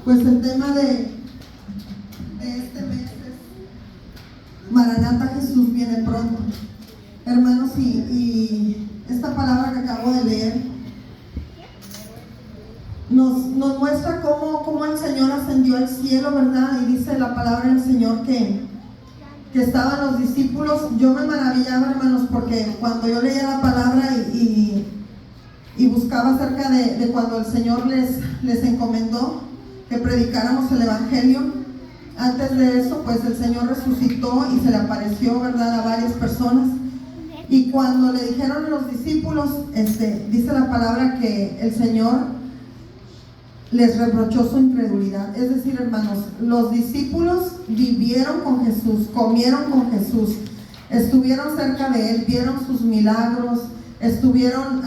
Pues el tema de este mes es Maranata, Jesús viene pronto. Hermanos, y esta palabra que acabo de leer nos muestra cómo el Señor ascendió al cielo, ¿verdad? Y dice la palabra del Señor que estaban los discípulos. Yo me maravillaba, hermanos, porque cuando yo leía la palabra y buscaba acerca de cuando el Señor les encomendó que predicáramos el Evangelio, antes de eso, pues el Señor resucitó y se le apareció, ¿verdad?, a varias personas. Y cuando le dijeron a los discípulos, dice la palabra que el Señor les reprochó su incredulidad. Es decir, hermanos, los discípulos vivieron con Jesús, comieron con Jesús, estuvieron cerca de Él, vieron sus milagros, estuvieron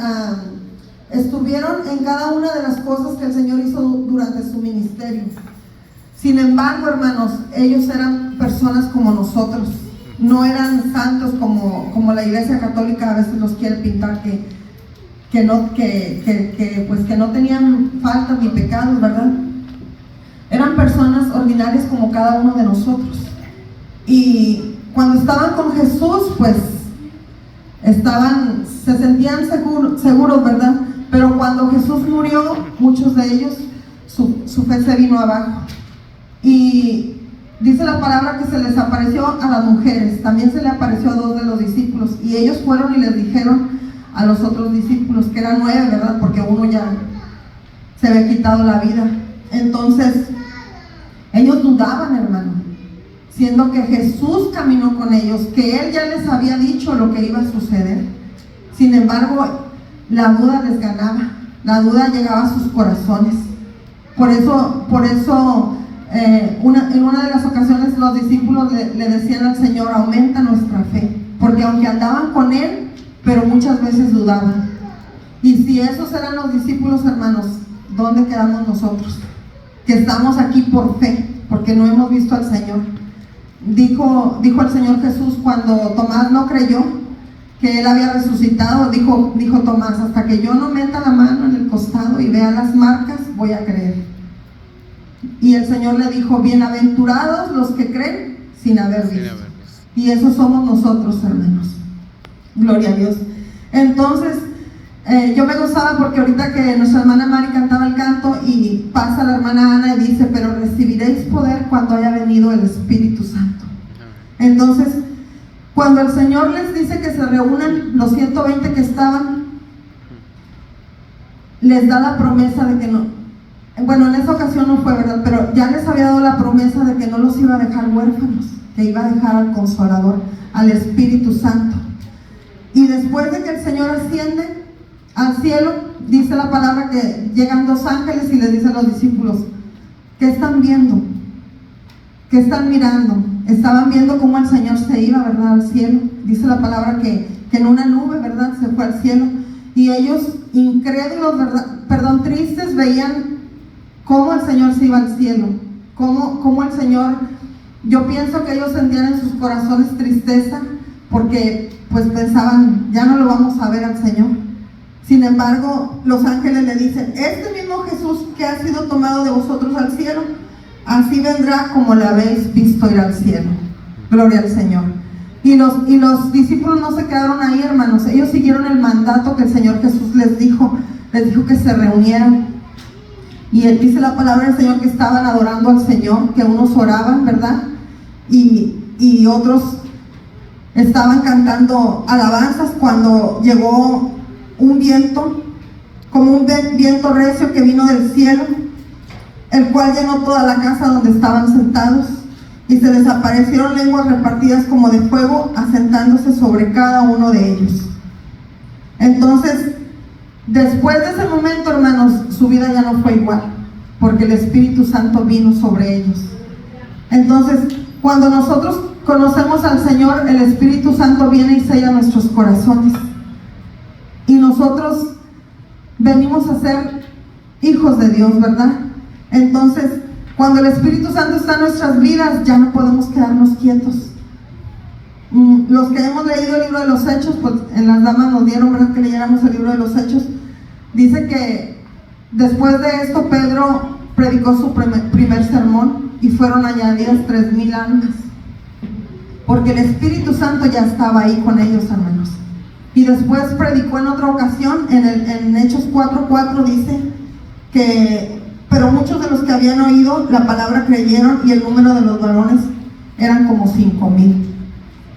en cada una de las cosas que el Señor hizo durante su ministerio. Sin embargo, hermanos, ellos eran personas como nosotros, no eran santos como la Iglesia Católica a veces los quiere pintar, que no tenían faltas ni pecados, ¿verdad? Eran personas ordinarias como cada uno de nosotros. Y cuando estaban con Jesús, pues se sentían seguros, ¿verdad? Pero cuando Jesús murió, muchos de ellos, su fe se vino abajo. Y dice la palabra que se les apareció a las mujeres, también se le apareció a 2 de los discípulos, y ellos fueron y les dijeron a los otros discípulos, que eran 9, ¿verdad? Porque uno ya se había quitado la vida. Entonces, ellos dudaban, hermano, siendo que Jesús caminó con ellos, que Él ya les había dicho lo que iba a suceder. Sin embargo, la duda les ganaba, la duda llegaba a sus corazones. Por eso en una de las ocasiones los discípulos le decían al Señor: aumenta nuestra fe, porque aunque andaban con Él, pero muchas veces dudaban. Y si esos eran los discípulos, hermanos, ¿dónde quedamos nosotros? Que estamos aquí por fe, porque no hemos visto al Señor. Dijo el Señor Jesús cuando Tomás no creyó que Él había resucitado, dijo Tomás: hasta que yo no meta la mano en el costado y vea las marcas, voy a creer. Y el Señor le dijo: bienaventurados los que creen sin haber visto. Y eso somos nosotros, hermanos. Gloria a Dios. Entonces, yo me gozaba porque ahorita que nuestra hermana Mari cantaba el canto y pasa la hermana Ana y dice: pero recibiréis poder cuando haya venido el Espíritu Santo. Entonces, cuando el Señor les dice que se reúnan, los 120 que estaban, les da la promesa de que no, bueno, en esa ocasión no fue, ¿verdad? Pero ya les había dado la promesa de que no los iba a dejar huérfanos, que iba a dejar al Consolador, al Espíritu Santo. Y después de que el Señor asciende al cielo, dice la palabra que llegan 2 ángeles y les dicen a los discípulos: ¿qué están viendo? ¿Qué están mirando? Estaban viendo cómo el Señor se iba, ¿verdad?, al cielo. Dice la palabra que en una nube, ¿verdad?, se fue al cielo. Y ellos, incrédulos, ¿verdad?, tristes, veían cómo el Señor se iba al cielo. Cómo el Señor, yo pienso que ellos sentían en sus corazones tristeza, porque pues pensaban: ya no lo vamos a ver al Señor. Sin embargo, los ángeles le dicen: este mismo Jesús que ha sido tomado de vosotros al cielo, así vendrá como le habéis visto ir al cielo. Gloria al Señor. Y los discípulos no se quedaron ahí, hermanos. Ellos siguieron el mandato que el Señor Jesús les dijo que se reunieran. Y Él dice la palabra del Señor que estaban adorando al Señor, que unos oraban, ¿verdad? Y otros estaban cantando alabanzas, cuando llegó un viento, como un viento recio que vino del cielo, el cual llenó toda la casa donde estaban sentados, y se les aparecieron lenguas repartidas como de fuego, asentándose sobre cada uno de ellos. Entonces, después de ese momento, hermanos, su vida ya no fue igual, porque el Espíritu Santo vino sobre ellos. Entonces, cuando nosotros conocemos al Señor, el Espíritu Santo viene y sella nuestros corazones, y nosotros venimos a ser hijos de Dios, ¿verdad? Entonces, cuando el Espíritu Santo está en nuestras vidas, ya no podemos quedarnos quietos. Los que hemos leído el libro de los Hechos, pues en las damas nos dieron, ¿verdad?, que leyéramos el libro de los Hechos. Dice que después de esto Pedro predicó su primer sermón y fueron añadidas 3,000 almas, porque el Espíritu Santo ya estaba ahí con ellos, hermanos. Y después predicó en otra ocasión, en Hechos 4:4 dice que, pero muchos de los que habían oído la palabra creyeron, y el número de los varones eran como 5,000.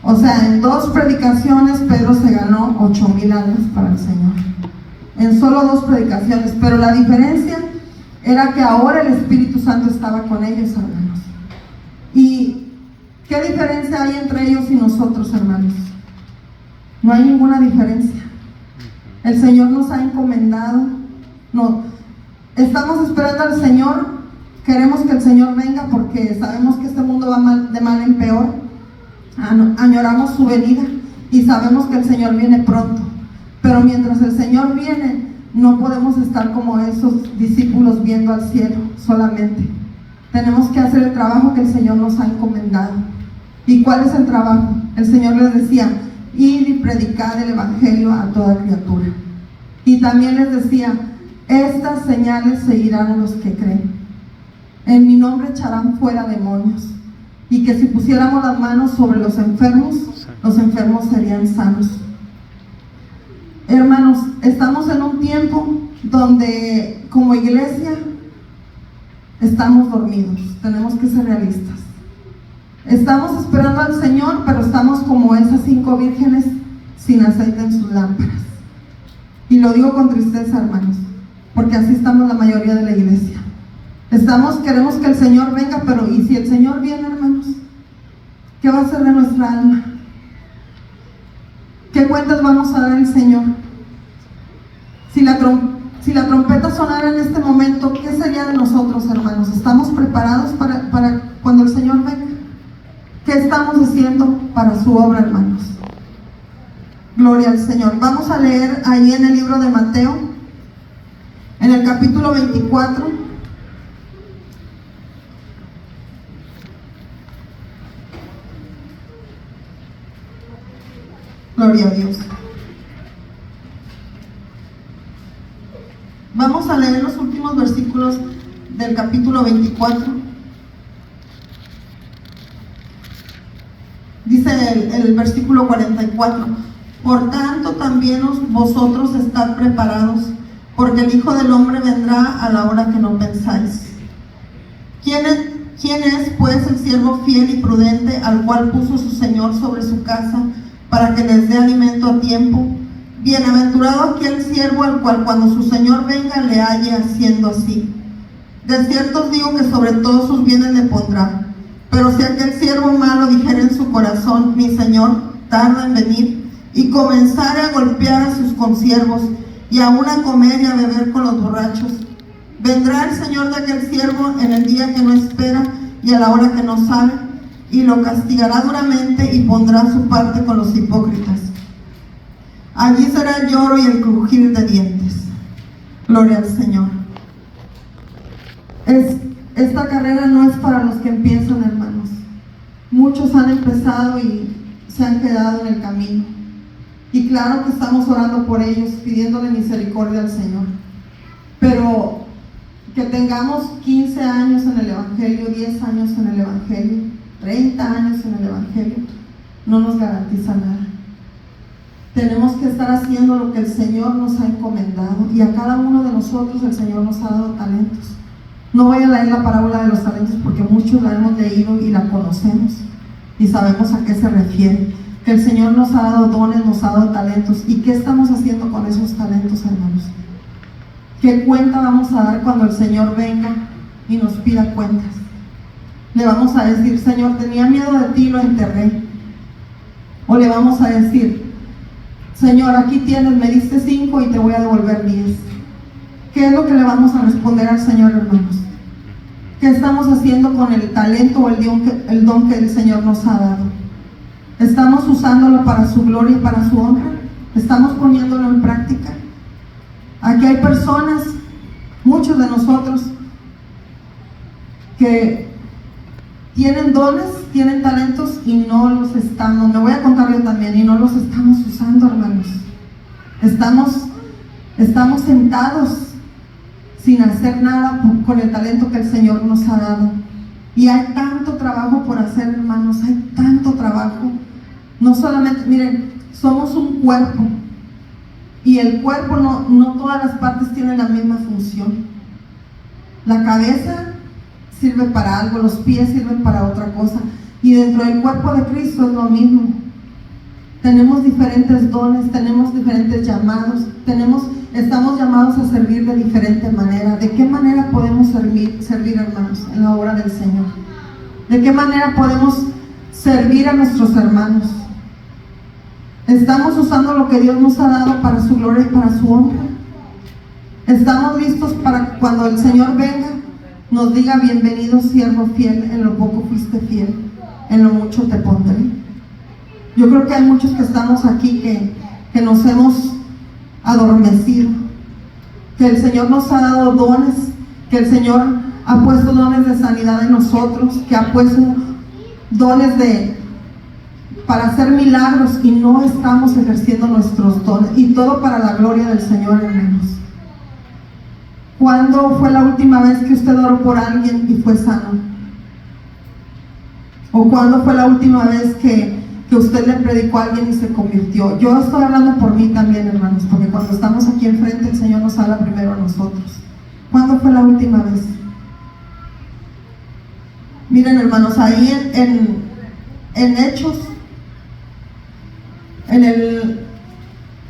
O sea, en 2 predicaciones Pedro se ganó 8,000 almas para el Señor, en solo 2 predicaciones. Pero la diferencia era que ahora el Espíritu Santo estaba con ellos, hermanos. ¿Y qué diferencia hay entre ellos y nosotros, hermanos? No hay ninguna diferencia. El Señor nos ha encomendado. No, estamos esperando al Señor. Queremos que el Señor venga porque sabemos que este mundo va de mal en peor. Añoramos su venida y sabemos que el Señor viene pronto. Pero mientras el Señor viene, no podemos estar como esos discípulos viendo al cielo solamente. Tenemos que hacer el trabajo que el Señor nos ha encomendado. ¿Y cuál es el trabajo? El Señor les decía: ir y predicar el evangelio a toda criatura. Y también les decía: estas señales seguirán a los que creen. En mi nombre echarán fuera demonios. Y que si pusiéramos las manos sobre los enfermos serían sanos. Hermanos, estamos en un tiempo donde como iglesia estamos dormidos. Tenemos que ser realistas. Estamos esperando al Señor, pero estamos como esas 5 vírgenes sin aceite en sus lámparas. Y lo digo con tristeza, hermanos, porque así estamos la mayoría de la iglesia. Queremos que el Señor venga, pero ¿y si el Señor viene, hermanos? ¿Qué va a hacer de nuestra alma? ¿Qué cuentas vamos a dar al Señor? Si la trompeta sonara en este momento, ¿qué sería de nosotros, hermanos? ¿Estamos preparados para cuando el Señor venga? ¿Qué estamos haciendo para su obra, hermanos? Gloria al Señor. Vamos a leer ahí en el libro de Mateo, en el capítulo 24. Gloria a Dios. Vamos a leer los últimos versículos del capítulo 24. Dice el versículo 44: por tanto también vosotros estad preparados, porque el Hijo del Hombre vendrá a la hora que no pensáis. ¿Quién es pues el siervo fiel y prudente, al cual puso su Señor sobre su casa, para que les dé alimento a tiempo? Bienaventurado aquel siervo al cual cuando su Señor venga le halle haciendo así. De cierto os digo que sobre todos sus bienes le pondrá. Pero si aquel siervo malo dijera en su corazón: mi Señor tarda en venir, y comenzara a golpear a sus consiervos, y aún a comer y a beber con los borrachos, vendrá el Señor de aquel siervo en el día que no espera y a la hora que no sabe, y lo castigará duramente y pondrá su parte con los hipócritas. Allí será el lloro y el crujir de dientes. Gloria al Señor. Esta carrera no es para los que empiezan, hermanos. Muchos han empezado y se han quedado en el camino. Y claro que estamos orando por ellos, pidiéndole misericordia al Señor. Pero que tengamos 15 años en el Evangelio, 10 años en el Evangelio, 30 años en el Evangelio, no nos garantiza nada. Tenemos que estar haciendo lo que el Señor nos ha encomendado, y a cada uno de nosotros el Señor nos ha dado talentos. No voy a leer la parábola de los talentos porque muchos la hemos leído y la conocemos y sabemos a qué se refiere. Que el Señor nos ha dado dones, nos ha dado talentos. ¿Y qué estamos haciendo con esos talentos, hermanos? ¿Qué cuenta vamos a dar cuando el Señor venga y nos pida cuentas? Le vamos a decir: Señor, tenía miedo de ti y lo enterré. O le vamos a decir: Señor, aquí tienes, me diste 5 y te voy a devolver 10. ¿Qué es lo que le vamos a responder al Señor, hermanos? ¿Qué estamos haciendo con el talento o el don que el Señor nos ha dado? ¿Estamos usándolo para su gloria y para su honra? ¿Estamos poniéndolo en práctica? Aquí hay personas, muchos de nosotros, que tienen dones, tienen talentos y no los estamos, me voy a contar yo también, y no los estamos usando, hermanos. Estamos sentados sin hacer nada con el talento que el Señor nos ha dado. Y hay tanto trabajo por hacer, hermanos, hay tanto trabajo. No solamente, miren, somos un cuerpo, y el cuerpo no todas las partes tienen la misma función. La cabeza sirve para algo, los pies sirven para otra cosa, y dentro del cuerpo de Cristo es lo mismo. Tenemos diferentes dones, tenemos diferentes llamados, estamos llamados a servir de diferente manera. ¿De qué manera podemos servir, hermanos, en la obra del Señor? ¿De qué manera podemos servir a nuestros hermanos? ¿Estamos usando lo que Dios nos ha dado para su gloria y para su honra? ¿Estamos listos para que cuando el Señor venga nos diga: bienvenido siervo fiel, en lo poco fuiste fiel, en lo mucho te pondré? Yo creo que hay muchos que estamos aquí que nos hemos adormecido, que el Señor nos ha dado dones, que el Señor ha puesto dones de sanidad en nosotros, que ha puesto dones para hacer milagros, y no estamos ejerciendo nuestros dones, y todo para la gloria del Señor, hermanos. ¿Cuándo fue la última vez que usted oró por alguien y fue sano? ¿O cuándo fue la última vez que usted le predicó a alguien y se convirtió? Yo estoy hablando por mí también, hermanos, porque cuando estamos aquí enfrente el Señor nos habla primero a nosotros. ¿Cuándo fue la última vez? Miren, hermanos, ahí en Hechos,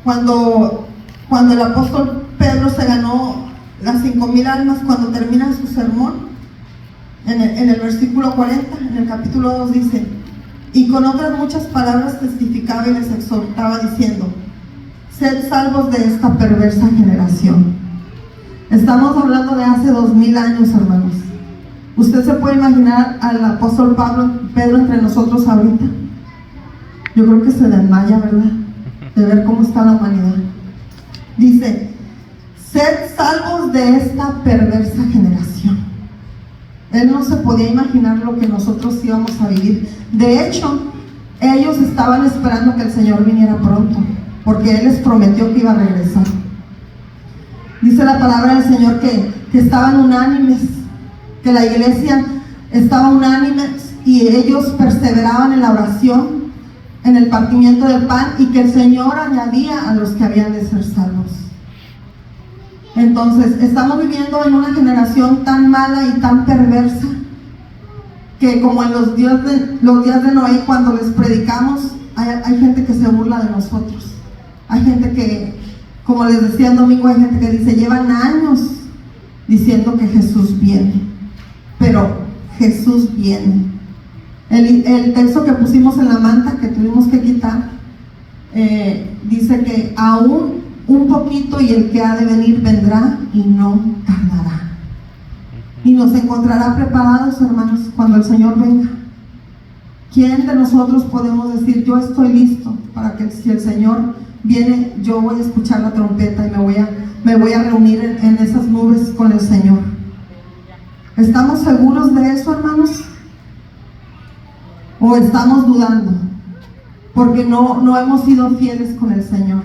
cuando el apóstol Pedro se ganó las 5,000 almas, cuando termina su sermón, en el versículo 40, en el capítulo 2 dice: y con otras muchas palabras testificaba y les exhortaba diciendo: sed salvos de esta perversa generación. Estamos hablando de hace 2000 años, hermanos. ¿Usted se puede imaginar al apóstol Pedro entre nosotros ahorita? Yo creo que se desmaya, ¿verdad?, de ver cómo está la humanidad. Dice: sed salvos de esta perversa generación. Él no se podía imaginar lo que nosotros íbamos a vivir. De hecho, ellos estaban esperando que el Señor viniera pronto, porque Él les prometió que iba a regresar. Dice la palabra del Señor que estaban unánimes, que la iglesia estaba unánime, y ellos perseveraban en la oración, en el partimiento del pan, y que el Señor añadía a los que habían de ser salvos. Entonces, estamos viviendo en una generación tan mala y tan perversa, que como en los días de Noé, cuando les predicamos, hay gente que se burla de nosotros. Hay gente que, como les decía el domingo, hay gente que dice: llevan años diciendo que Jesús viene, pero Jesús viene. El texto que pusimos en la manta, que tuvimos que quitar, dice que aún un poquito y el que ha de venir vendrá y no tardará. Y nos encontrará preparados, hermanos, cuando el Señor venga. ¿Quién de nosotros podemos decir: yo estoy listo para que si el Señor viene, yo voy a escuchar la trompeta y me voy a reunir en esas nubes con el Señor? ¿Estamos seguros de eso, hermanos? ¿O estamos dudando? Porque no hemos sido fieles con el Señor.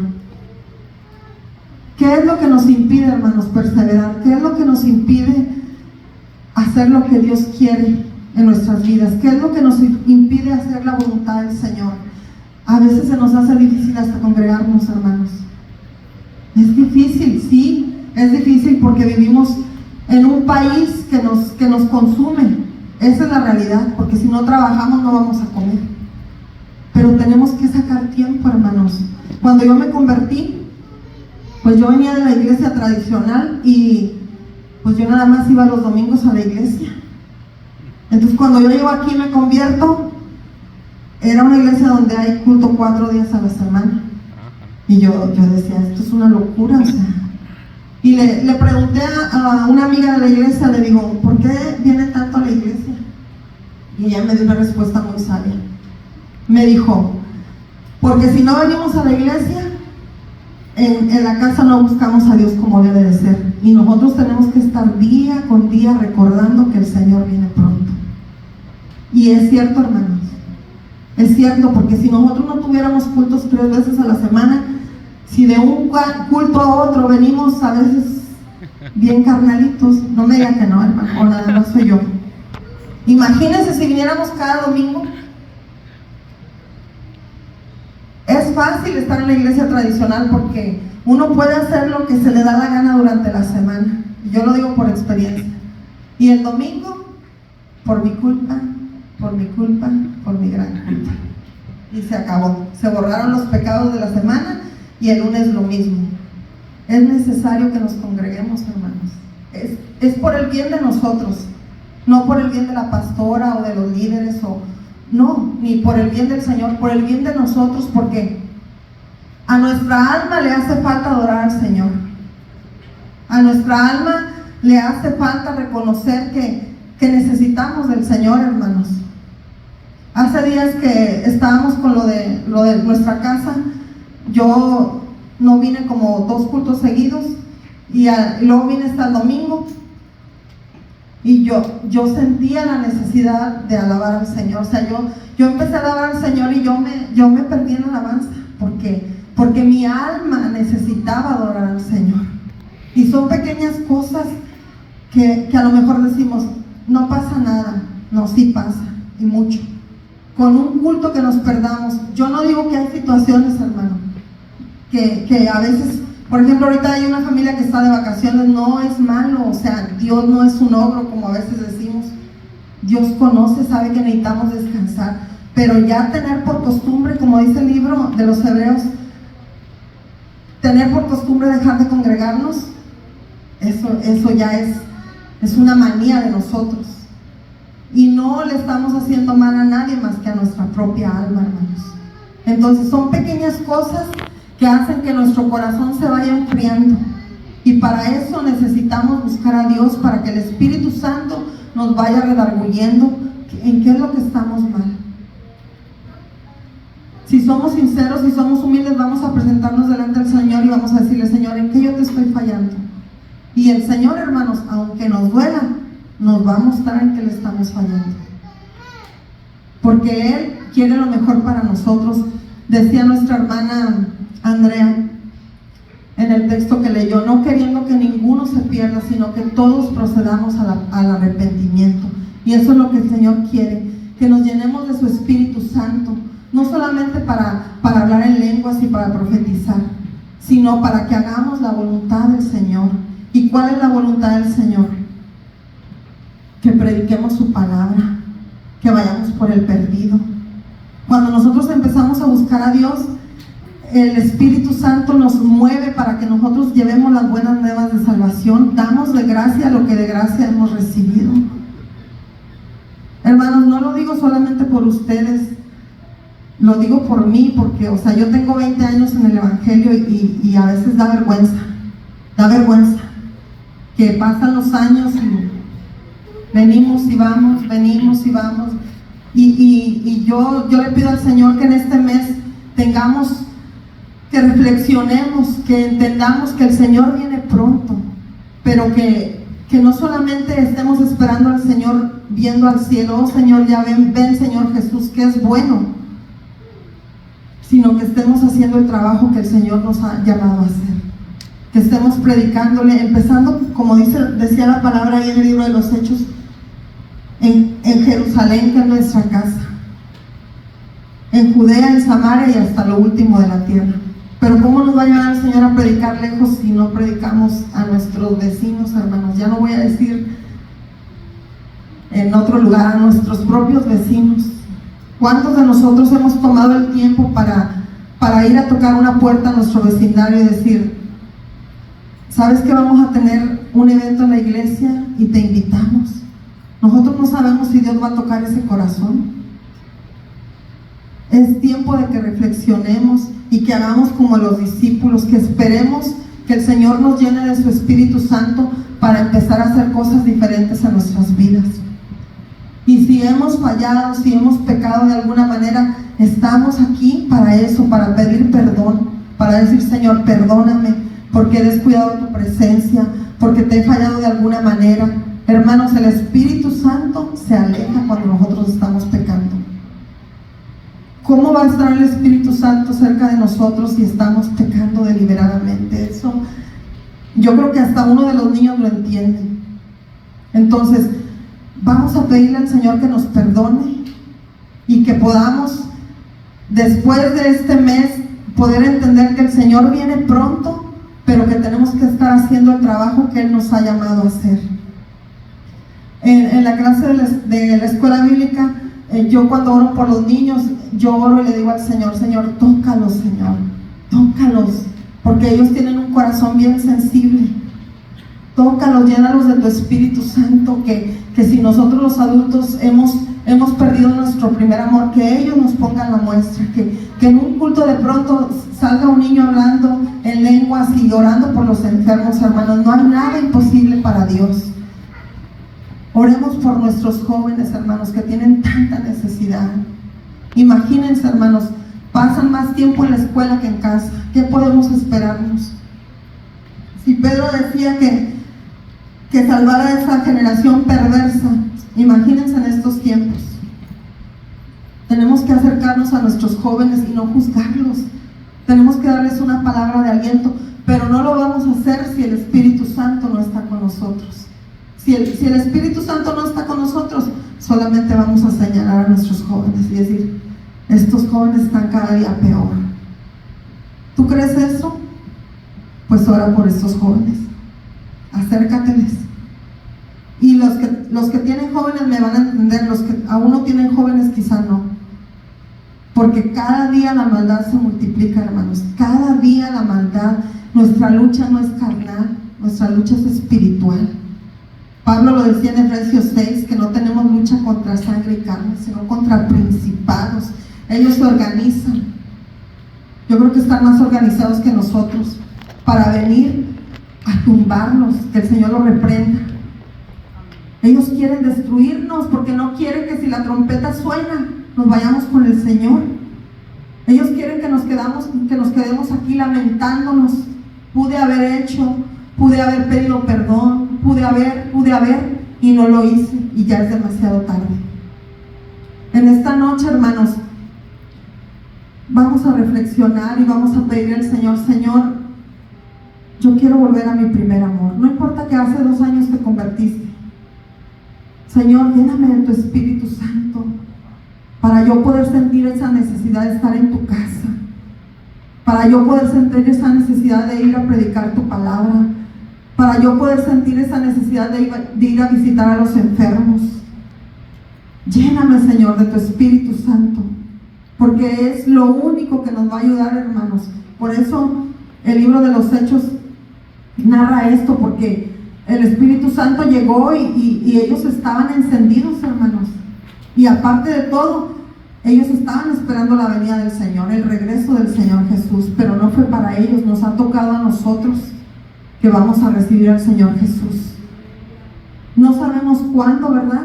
¿Qué es lo que nos impide, hermanos, perseverar? ¿Qué es lo que nos impide hacer lo que Dios quiere en nuestras vidas? ¿Qué es lo que nos impide hacer la voluntad del Señor? A veces se nos hace difícil hasta congregarnos, hermanos. Es difícil, sí, es difícil, porque vivimos en un país que nos consume. Esa es la realidad, porque si no trabajamos no vamos a comer. Pero tenemos que sacar tiempo, hermanos. Cuando yo me convertí, pues yo venía de la iglesia tradicional, y pues yo nada más iba los domingos a la iglesia. Entonces cuando yo llego aquí y me convierto, era una iglesia donde hay culto 4 días a la semana. Y yo decía: esto es una locura, o sea. Y le pregunté a una amiga de la iglesia, le digo: ¿por qué viene tanto a la iglesia? Y ella me dio una respuesta muy sabia. Me dijo: porque si no venimos a la iglesia, en la casa no buscamos a Dios como debe de ser, y nosotros tenemos que estar día con día recordando que el Señor viene pronto. Y es cierto, hermanos, es cierto, porque si nosotros no tuviéramos cultos 3 veces a la semana, si de un culto a otro venimos a veces bien carnalitos. No me digan que no, hermano, o nada más soy yo. Imagínense si viniéramos cada domingo. Es fácil estar en la iglesia tradicional porque uno puede hacer lo que se le da la gana durante la semana. Yo lo digo por experiencia. Y el domingo, por mi culpa, por mi culpa, por mi gran culpa. Y se acabó. Se borraron los pecados de la semana y el lunes lo mismo. Es necesario que nos congreguemos, hermanos. Es por el bien de nosotros, no por el bien de la pastora o de los líderes, no, ni por el bien del Señor, por el bien de nosotros, porque a nuestra alma le hace falta adorar al Señor. A nuestra alma le hace falta reconocer que necesitamos del Señor, hermanos. Hace días que estábamos con lo de nuestra casa, yo no vine como 2 cultos seguidos y luego vine hasta el domingo y yo sentía la necesidad de alabar al Señor. O sea, yo empecé a alabar al Señor y yo me perdí en alabanza porque mi alma necesitaba adorar al Señor. Y son pequeñas cosas que a lo mejor decimos, no pasa nada. No, sí pasa, y mucho. Con un culto que nos perdamos. Yo no digo que hay situaciones, hermano, que a veces, por ejemplo, ahorita hay una familia que está de vacaciones. No es malo, o sea, Dios no es un ogro como a veces decimos. Dios conoce, sabe que necesitamos descansar, pero ya tener por costumbre, como dice el libro de los Hebreos, tener por costumbre dejar de congregarnos, eso ya es una manía de nosotros. Y no le estamos haciendo mal a nadie más que a nuestra propia alma, hermanos. Entonces son pequeñas cosas que hacen que nuestro corazón se vaya enfriando. Y para eso necesitamos buscar a Dios, para que el Espíritu Santo nos vaya redarguyendo en qué es lo que estamos mal. Si somos sinceros, si somos humildes, vamos a presentarnos delante del Señor y vamos a decirle: Señor, ¿en qué yo te estoy fallando? Y el Señor, hermanos, aunque nos duela, nos va a mostrar en qué le estamos fallando, porque Él quiere lo mejor para nosotros. Decía nuestra hermana Andrea en el texto que leyó: no queriendo que ninguno se pierda, sino que todos procedamos al arrepentimiento. Y eso es lo que el Señor quiere, que nos llenemos de su Espíritu Santo, no solamente para hablar en lenguas y para profetizar, sino para que hagamos la voluntad del Señor. ¿Y cuál es la voluntad del Señor? Que prediquemos su palabra, que vayamos por el perdido. Cuando nosotros empezamos a buscar a Dios, el Espíritu Santo nos mueve para que nosotros llevemos las buenas nuevas de salvación. Damos de gracia lo que de gracia hemos recibido. Hermanos, no lo digo solamente por ustedes, lo digo por mí, porque, o sea, yo tengo 20 años en el Evangelio y a veces da vergüenza que pasan los años y venimos y vamos, y yo le pido al Señor que en este mes que reflexionemos, que entendamos que el Señor viene pronto, pero que no solamente estemos esperando al Señor viendo al cielo: oh Señor, ya ven Señor Jesús, que es bueno, sino que estemos haciendo el trabajo que el Señor nos ha llamado a hacer, que estemos predicándole, empezando, como decía la palabra ahí en el libro de los Hechos, en Jerusalén, que es nuestra casa, en Judea, en Samaria y hasta lo último de la tierra. Pero ¿cómo nos va a llevar el Señor a predicar lejos si no predicamos a nuestros vecinos, hermanos? Ya no voy a decir en otro lugar, a nuestros propios vecinos. ¿Cuántos de nosotros hemos tomado el tiempo para ir a tocar una puerta a nuestro vecindario y decir: ¿sabes que vamos a tener un evento en la iglesia y te invitamos? Nosotros no sabemos si Dios va a tocar ese corazón. Es tiempo de que reflexionemos y que hagamos como los discípulos, que esperemos que el Señor nos llene de su Espíritu Santo para empezar a hacer cosas diferentes en nuestras vidas. Y si hemos fallado, si hemos pecado de alguna manera, estamos aquí para eso, para pedir perdón, para decir: Señor, perdóname porque he descuidado tu presencia, porque te he fallado de alguna manera. Hermanos, el Espíritu Santo se aleja cuando nosotros estamos pecando. ¿Cómo va a estar el Espíritu Santo cerca de nosotros si estamos pecando deliberadamente? Eso Yo creo que hasta uno de los niños lo entiende. Entonces, vamos a pedirle al Señor que nos perdone y que podamos, después de este mes, poder entender que el Señor viene pronto, pero que tenemos que estar haciendo el trabajo que Él nos ha llamado a hacer. En la clase de la escuela bíblica, yo cuando oro por los niños, yo oro y le digo al Señor: Señor, tócalos, Señor, tócalos, porque ellos tienen un corazón bien sensible. Tócalos, llénalos de tu Espíritu Santo, que si nosotros los adultos hemos perdido nuestro primer amor, que ellos nos pongan la muestra, que en un culto de pronto salga un niño hablando en lenguas y orando por los enfermos, hermanos. No hay nada imposible para Dios. Oremos por nuestros jóvenes, hermanos, que tienen tanta necesidad. Imagínense, hermanos, pasan más tiempo en la escuela que en casa. ¿Qué podemos esperarnos? Si Pedro decía que salvara a esa generación perversa, imagínense en estos tiempos. Tenemos que acercarnos a nuestros jóvenes y no juzgarlos. Tenemos que darles una palabra de aliento, pero no lo vamos a hacer si el Espíritu Santo no está con nosotros. Si el Espíritu Santo no está con nosotros, solamente vamos a señalar a nuestros jóvenes y decir: estos jóvenes están cada día peor. ¿Tú crees eso? Pues ora por estos jóvenes, acércateles. Y los que tienen jóvenes me van a entender, los que aún no tienen jóvenes quizá no, porque cada día la maldad se multiplica, hermanos. Cada día la maldad. Nuestra lucha no es carnal, nuestra lucha es espiritual. Pablo lo decía en Efesios 6, que no tenemos lucha contra sangre y carne, sino contra principados. Ellos se organizan. Yo creo que están más organizados que nosotros para venir a tumbarnos, que el Señor los reprenda. Ellos quieren destruirnos porque no quieren que si la trompeta suena, nos vayamos con el Señor. Ellos quieren que nos quedemos aquí lamentándonos. Pude haber hecho, pude haber pedido perdón, pude haber, y no lo hice, y ya es demasiado tarde. En esta noche, hermanos, vamos a reflexionar y vamos a pedirle al Señor: Señor, yo quiero volver a mi primer amor. No importa que hace 2 años te convertiste. Señor, lléname de tu Espíritu Santo para yo poder sentir esa necesidad de estar en tu casa, para yo poder sentir esa necesidad de ir a predicar tu palabra, para yo poder sentir esa necesidad de ir a visitar a los enfermos. Lléname, Señor, de tu Espíritu Santo, porque es lo único que nos va a ayudar, hermanos. Por eso el libro de los Hechos narra esto, porque el Espíritu Santo llegó y ellos estaban encendidos, hermanos. Y aparte de todo, ellos estaban esperando la venida del Señor, el regreso del Señor Jesús, pero no fue para ellos. Nos ha tocado a nosotros, que vamos a recibir al Señor Jesús. No sabemos cuándo, ¿verdad?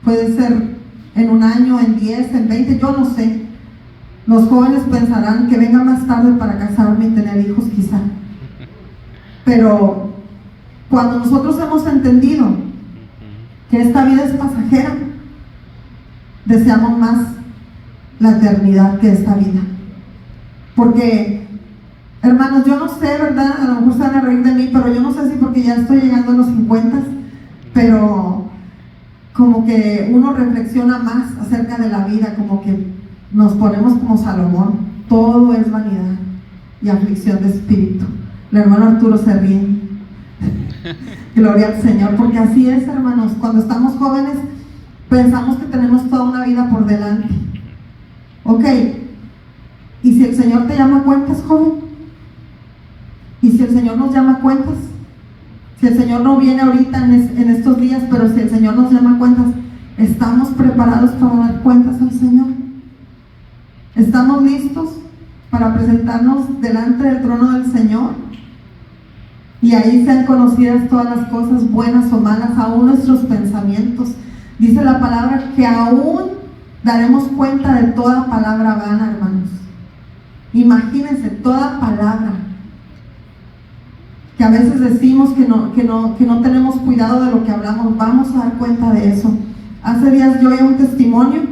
Puede ser en 1 año, en 10, en 20, yo no sé. Los jóvenes pensarán que venga más tarde para casarme y tener hijos quizá. Pero cuando nosotros hemos entendido que esta vida es pasajera, deseamos más la eternidad que esta vida. Porque, hermanos, yo no sé, ¿verdad? A lo mejor se van a reír de mí, pero yo no sé si porque ya estoy llegando a los 50, pero como que uno reflexiona más acerca de la vida, como que nos ponemos como Salomón: todo es vanidad y aflicción de espíritu. El hermano Arturo se ríe. Gloria al Señor, porque así es, hermanos. Cuando estamos jóvenes pensamos que tenemos toda una vida por delante. Ok, ¿y si el Señor te llama a cuentas, joven? ¿Y si el Señor nos llama a cuentas? Si el Señor no viene ahorita en estos días, pero si el Señor nos llama a cuentas, ¿estamos preparados para dar cuentas al Señor? ¿Estamos listos para presentarnos delante del trono del Señor? Y ahí sean conocidas todas las cosas buenas o malas, aún nuestros pensamientos. Dice la palabra que aún daremos cuenta de toda palabra vana, hermanos. Imagínense, toda palabra que a veces decimos que no tenemos cuidado de lo que hablamos. Vamos a dar cuenta de eso. Hace días yo oí un testimonio,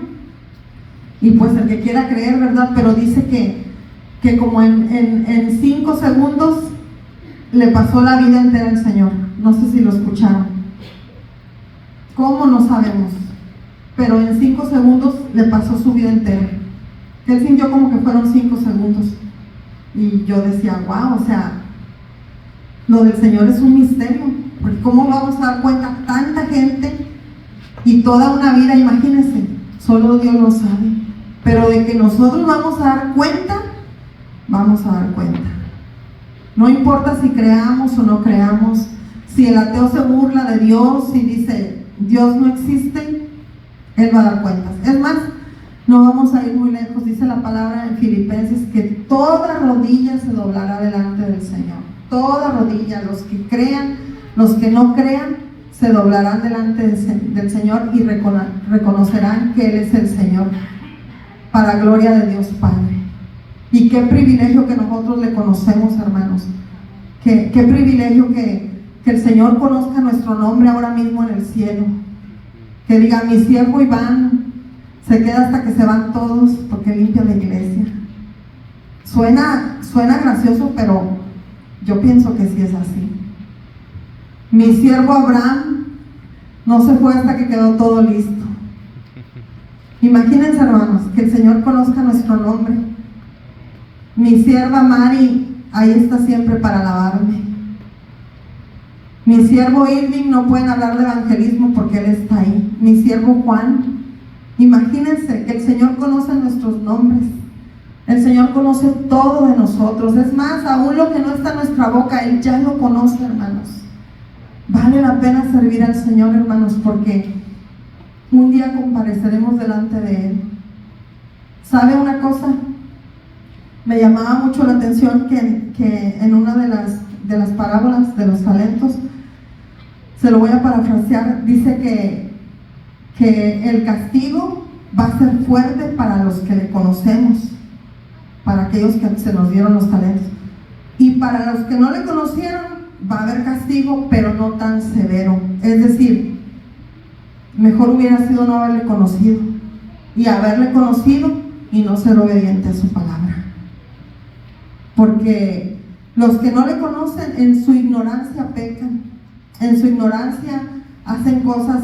y pues el que quiera creer, ¿verdad? Pero dice que como en 5 segundos le pasó la vida entera al Señor. No sé si lo escucharon. ¿Cómo? No sabemos. Pero en 5 segundos le pasó su vida entera. Él sintió como que fueron 5 segundos. Y yo decía, wow, o sea, lo del Señor es un misterio. Porque ¿cómo vamos a dar cuenta tanta gente y toda una vida? Imagínense, solo Dios lo sabe. Pero de que nosotros vamos a dar cuenta, vamos a dar cuenta. No importa si creamos o no creamos, si el ateo se burla de Dios y dice Dios no existe, él va a dar cuentas. Es más, no vamos a ir muy lejos. Dice la palabra en Filipenses que toda rodilla se doblará delante del Señor. Toda rodilla, los que crean, los que no crean, se doblarán delante del Señor y reconocerán que Él es el Señor, para gloria de Dios Padre. Y qué privilegio que nosotros le conocemos, hermanos. Qué privilegio que el Señor conozca nuestro nombre ahora mismo en el cielo. Que diga, mi siervo Iván se queda hasta que se van todos porque limpia la iglesia. Suena gracioso, pero yo pienso que sí es así. Mi siervo Abraham no se fue hasta que quedó todo listo. Imagínense, hermanos, que el Señor conozca nuestro nombre. Mi sierva Mari ahí está siempre para alabarme. Mi siervo Irving no pueden hablar de evangelismo porque él está ahí. Mi siervo Juan. Imagínense que el Señor conoce nuestros nombres. El Señor conoce todo de nosotros. Es más, aún lo que no está en nuestra boca, Él ya lo conoce, hermanos. Vale la pena servir al Señor, hermanos, porque un día compareceremos delante de Él. ¿Sabe una cosa? Me llamaba mucho la atención que en una de las parábolas de los talentos, se lo voy a parafrasear, dice que el castigo va a ser fuerte para los que le conocemos, para aquellos que se nos dieron los talentos, y para los que no le conocieron va a haber castigo, pero no tan severo. Es decir, mejor hubiera sido no haberle conocido y haberle conocido y no ser obediente a su palabra, porque los que no le conocen en su ignorancia pecan, en su ignorancia hacen cosas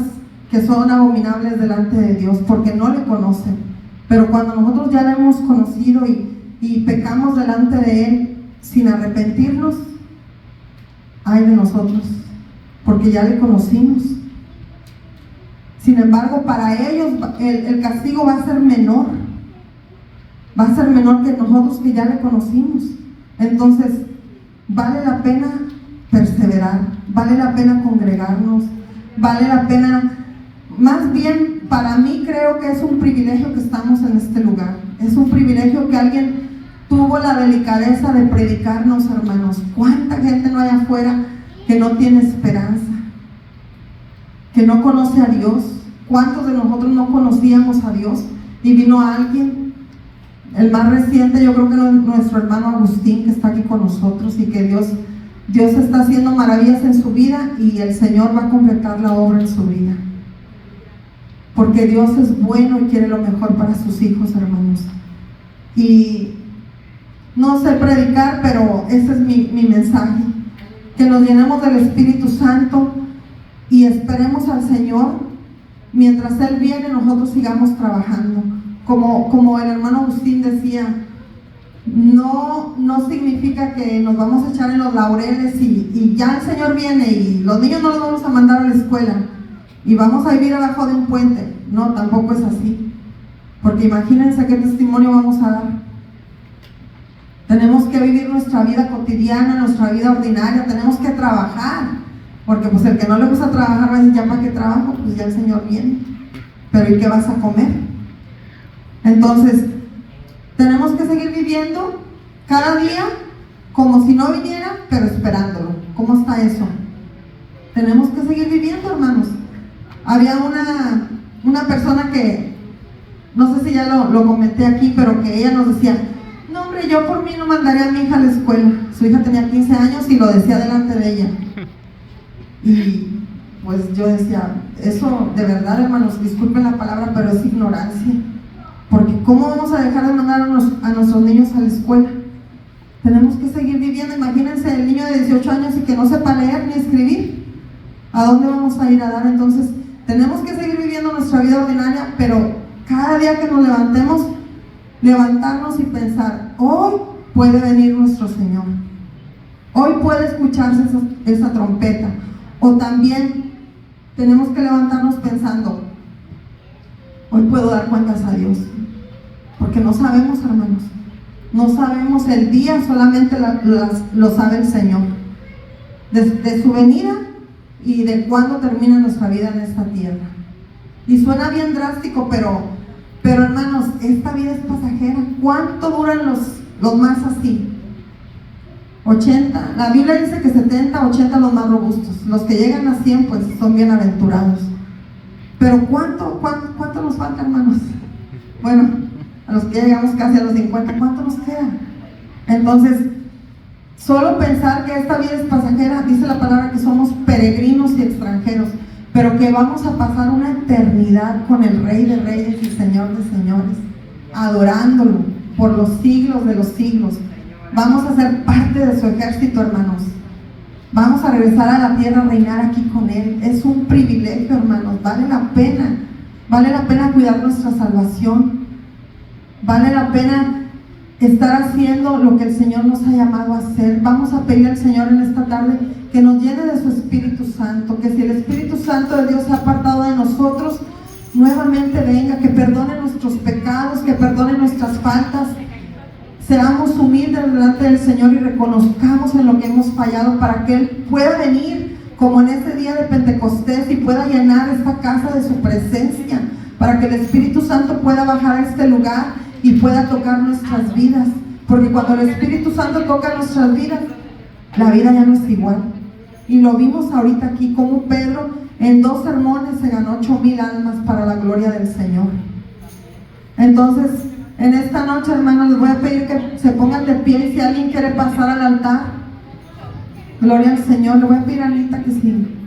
que son abominables delante de Dios porque no le conocen. Pero cuando nosotros ya le hemos conocido y pecamos delante de Él sin arrepentirnos, ay de nosotros, porque ya le conocimos. Sin embargo, para ellos el castigo va a ser menor, va a ser menor que nosotros que ya le conocimos. Entonces, vale la pena perseverar, vale la pena congregarnos, vale la pena, más bien para mí creo que es un privilegio que estamos en este lugar. Es un privilegio que alguien tuvo la delicadeza de predicarnos, hermanos. ¿Cuánta gente no hay afuera que no tiene esperanza, que no conoce a Dios? ¿Cuántos de nosotros no conocíamos a Dios y vino alguien? El más reciente, yo creo que nuestro hermano Agustín, que está aquí con nosotros, y que Dios está haciendo maravillas en su vida y el Señor va a completar la obra en su vida, porque Dios es bueno y quiere lo mejor para sus hijos, hermanos. Y no sé predicar, pero ese es mi mensaje, que nos llenemos del Espíritu Santo y esperemos al Señor. Mientras Él viene, nosotros sigamos trabajando. Como el hermano Agustín decía, no significa que nos vamos a echar en los laureles y ya el Señor viene y los niños no los vamos a mandar a la escuela y vamos a vivir abajo de un puente. No, tampoco es así, porque imagínense qué testimonio vamos a dar. Tenemos que vivir nuestra vida cotidiana, nuestra vida ordinaria, tenemos que trabajar, porque pues el que no le gusta trabajar va a decir, ya para qué trabajo, pues ya el Señor viene, pero ¿y qué vas a comer? Entonces, tenemos que seguir viviendo cada día como si no viniera, pero esperándolo. ¿Cómo está eso? Tenemos que seguir viviendo, hermanos. Había una persona que, no sé si ya lo comenté aquí, pero que ella nos decía, no hombre, yo por mí no mandaría a mi hija a la escuela. Su hija tenía 15 años y lo decía delante de ella. Y pues yo decía, eso de verdad, hermanos, disculpen la palabra, pero es ignorancia. Porque ¿cómo vamos a dejar de mandar a nuestros niños a la escuela? Tenemos que seguir viviendo. Imagínense el niño de 18 años y que no sepa leer ni escribir. ¿A dónde vamos a ir a dar? Entonces, tenemos que seguir viviendo nuestra vida ordinaria, pero cada día que nos levantemos, levantarnos y pensar, hoy puede venir nuestro Señor. Hoy puede escucharse esa trompeta. O también tenemos que levantarnos pensando, hoy puedo dar cuentas a Dios. Porque no sabemos, hermanos. No sabemos el día, solamente lo sabe el Señor. De su venida y de cuándo termina nuestra vida en esta tierra. Y suena bien drástico, pero hermanos, esta vida es pasajera. ¿Cuánto duran los más así? 80, la Biblia dice que 70, 80 los más robustos. Los que llegan a 100 pues son bienaventurados. Pero ¿cuánto nos falta, hermanos? Bueno, a los que ya llegamos casi a los 50, ¿cuánto nos queda? Entonces, solo pensar que esta vida es pasajera, dice la palabra que somos peregrinos y extranjeros, pero que vamos a pasar una eternidad con el Rey de Reyes y Señor de Señores, adorándolo por los siglos de los siglos. Vamos a ser parte de su ejército, hermanos. Vamos a regresar a la tierra a reinar aquí con Él. Es un privilegio, hermanos. Vale la pena cuidar nuestra salvación. Vale la pena estar haciendo lo que el Señor nos ha llamado a hacer. Vamos a pedir al Señor en esta tarde que nos llene de su Espíritu Santo, que si el Espíritu Santo de Dios se ha apartado de nosotros, nuevamente venga, que perdone nuestros pecados, que perdone nuestras faltas. Seamos humildes delante del Señor y reconozcamos en lo que hemos fallado para que Él pueda venir como en ese día de Pentecostés y pueda llenar esta casa de su presencia, para que el Espíritu Santo pueda bajar a este lugar y pueda tocar nuestras vidas, porque cuando el Espíritu Santo toca nuestras vidas, la vida ya no es igual. Y lo vimos ahorita aquí, como Pedro en 2 sermones se ganó 8,000 almas para la gloria del Señor. Entonces, en esta noche, hermanos, les voy a pedir que se pongan de pie, y si alguien quiere pasar al altar, gloria al Señor, le voy a pedir a Anita que sí.